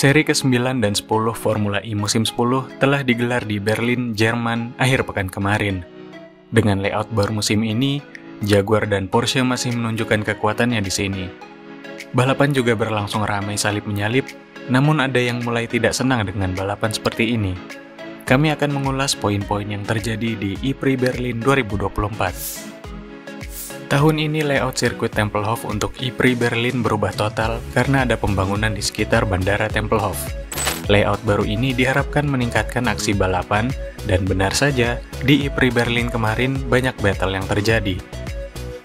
Seri ke-9 dan 10 Formula E musim 10 telah digelar di Berlin, Jerman akhir pekan kemarin. Dengan layout baru musim ini, Jaguar dan Porsche masih menunjukkan kekuatannya di sini. Balapan juga berlangsung ramai salip menyalip, namun ada yang mulai tidak senang dengan balapan seperti ini. Kami akan mengulas poin-poin yang terjadi di E-Prix Berlin 2024. Tahun ini layout sirkuit Tempelhof untuk E-Prix Berlin berubah total karena ada pembangunan di sekitar Bandara Tempelhof. Layout baru ini diharapkan meningkatkan aksi balapan, dan benar saja, di E-Prix Berlin kemarin banyak battle yang terjadi.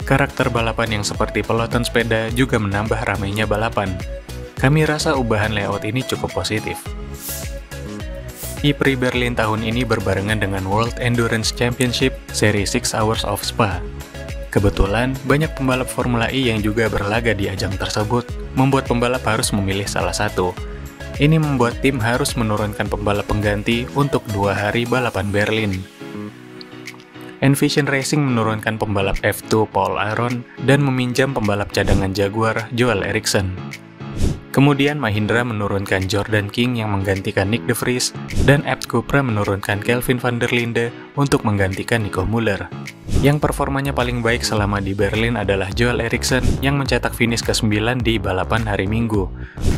Karakter balapan yang seperti peloton sepeda juga menambah ramainya balapan. Kami rasa ubahan layout ini cukup positif. E-Prix Berlin tahun ini berbarengan dengan World Endurance Championship Seri 6 Hours of Spa. Kebetulan, banyak pembalap Formula E yang juga berlaga di ajang tersebut, membuat pembalap harus memilih salah satu. Ini membuat tim harus menurunkan pembalap pengganti untuk 2 hari balapan Berlin. Envision Racing menurunkan pembalap F2 Paul Aron dan meminjam pembalap cadangan Jaguar Joel Eriksson. Kemudian Mahindra menurunkan Jordan King yang menggantikan Nick de Vries, dan Abt Cupra menurunkan Kelvin van der Linde untuk menggantikan Nico Müller. Yang performanya paling baik selama di Berlin adalah Joel Eriksson yang mencetak finish ke-9 di balapan hari Minggu.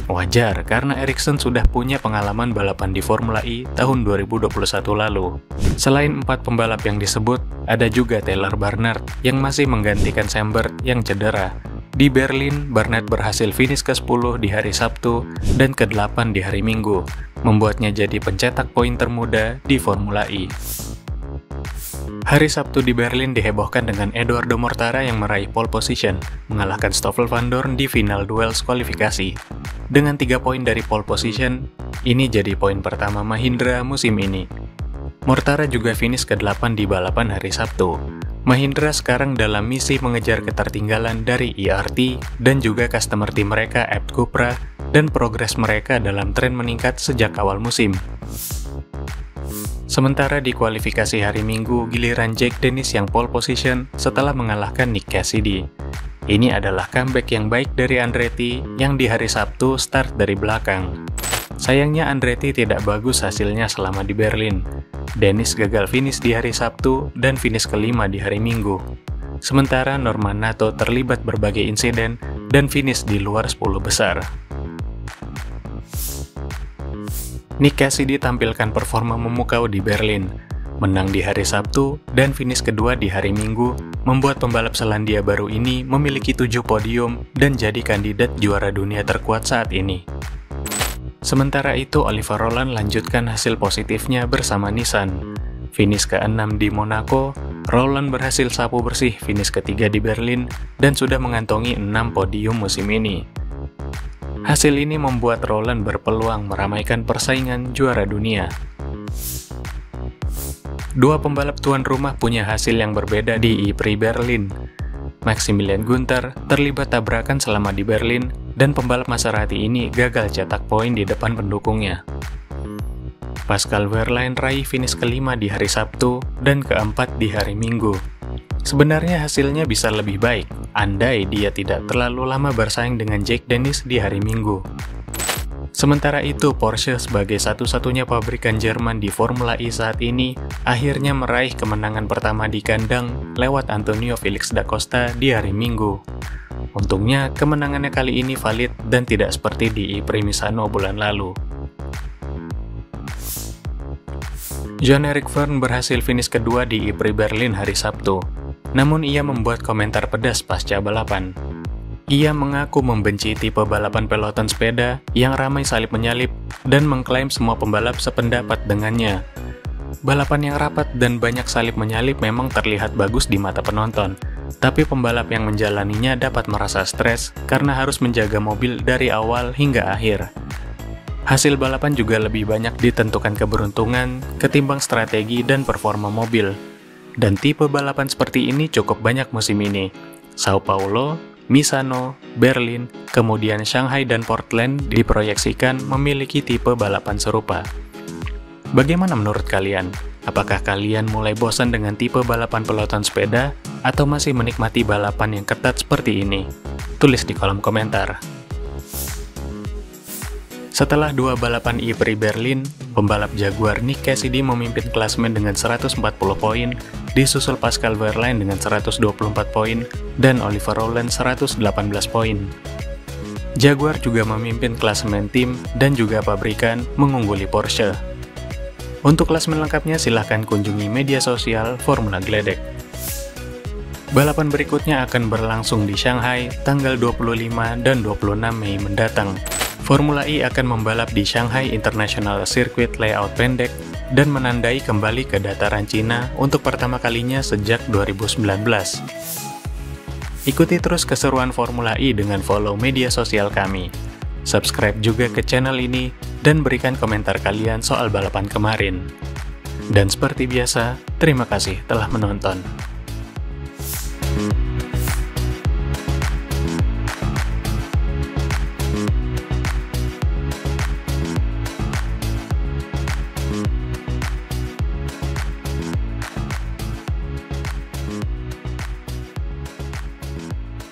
Wajar, karena Eriksson sudah punya pengalaman balapan di Formula E tahun 2021 lalu. Selain 4 pembalap yang disebut, ada juga Taylor Barnard yang masih menggantikan Sam Bird yang cedera. Di Berlin, Barnard berhasil finish ke-10 di hari Sabtu dan ke-8 di hari Minggu, membuatnya jadi pencetak poin termuda di Formula E. Hari Sabtu di Berlin dihebohkan dengan Edoardo Mortara yang meraih pole position, mengalahkan Stoffel Vandoorne di final duels kualifikasi. Dengan 3 poin dari pole position, ini jadi poin pertama Mahindra musim ini. Mortara juga finish ke-8 di balapan hari Sabtu. Mahindra sekarang dalam misi mengejar ketertinggalan dari ERT dan juga customer tim mereka Abt Cupra, dan progres mereka dalam tren meningkat sejak awal musim. Sementara di kualifikasi hari Minggu, giliran Jack Dennis yang pole position setelah mengalahkan Nick Cassidy. Ini adalah comeback yang baik dari Andretti yang di hari Sabtu start dari belakang. Sayangnya Andretti tidak bagus hasilnya selama di Berlin. Dennis gagal finish di hari Sabtu dan finish ke-5 di hari Minggu. Sementara Norman Nato terlibat berbagai insiden dan finish di luar 10 besar. Nick Cassidy tampilkan performa memukau di Berlin. Menang di hari Sabtu dan finish kedua di hari Minggu, membuat pembalap Selandia Baru ini memiliki 7 podium dan jadi kandidat juara dunia terkuat saat ini. Sementara itu, Oliver Roland lanjutkan hasil positifnya bersama Nissan. Finish ke-6 di Monaco, Roland berhasil sapu bersih finish ke-3 di Berlin dan sudah mengantongi 6 podium musim ini. Hasil ini membuat Roland berpeluang meramaikan persaingan juara dunia. 2 pembalap tuan rumah punya hasil yang berbeda di E-Prix Berlin. Maximilian Günther terlibat tabrakan selama di Berlin, dan pembalap Maserati ini gagal cetak poin di depan pendukungnya. Pascal Wehrlein raih finish ke-5 di hari Sabtu dan ke-4 di hari Minggu. Sebenarnya hasilnya bisa lebih baik, andai dia tidak terlalu lama bersaing dengan Jack Dennis di hari Minggu. Sementara itu, Porsche sebagai satu-satunya pabrikan Jerman di Formula E saat ini akhirnya meraih kemenangan pertama di kandang lewat Antonio Felix da Costa di hari Minggu. Untungnya, kemenangannya kali ini valid dan tidak seperti di E-Prix Misano bulan lalu. Jean-Eric Vergne berhasil finish kedua di E-Prix Berlin hari Sabtu, namun ia membuat komentar pedas pasca balapan. Ia mengaku membenci tipe balapan peloton sepeda yang ramai salip menyalip dan mengklaim semua pembalap sependapat dengannya. Balapan yang rapat dan banyak salip menyalip memang terlihat bagus di mata penonton, tapi pembalap yang menjalaninya dapat merasa stres karena harus menjaga mobil dari awal hingga akhir. Hasil balapan juga lebih banyak ditentukan keberuntungan ketimbang strategi dan performa mobil. Dan tipe balapan seperti ini cukup banyak musim ini. Sao Paulo, Misano, Berlin, kemudian Shanghai dan Portland diproyeksikan memiliki tipe balapan serupa. Bagaimana menurut kalian? Apakah kalian mulai bosan dengan tipe balapan peloton sepeda atau masih menikmati balapan yang ketat seperti ini? Tulis di kolom komentar. Setelah dua balapan E-Prix Berlin, pembalap Jaguar Nick Cassidy memimpin klasemen dengan 140 poin, disusul Pascal Wehrlein dengan 124 poin, dan Oliver Rowland 118 poin. Jaguar juga memimpin klasemen tim dan juga pabrikan mengungguli Porsche. Untuk klasemen lengkapnya silahkan kunjungi media sosial Formula Gledek. Balapan berikutnya akan berlangsung di Shanghai tanggal 25 dan 26 Mei mendatang. Formula E akan membalap di Shanghai International Circuit layout pendek dan menandai kembali ke dataran Cina untuk pertama kalinya sejak 2019. Ikuti terus keseruan Formula E dengan follow media sosial kami. Subscribe juga ke channel ini dan berikan komentar kalian soal balapan kemarin. Dan seperti biasa, terima kasih telah menonton.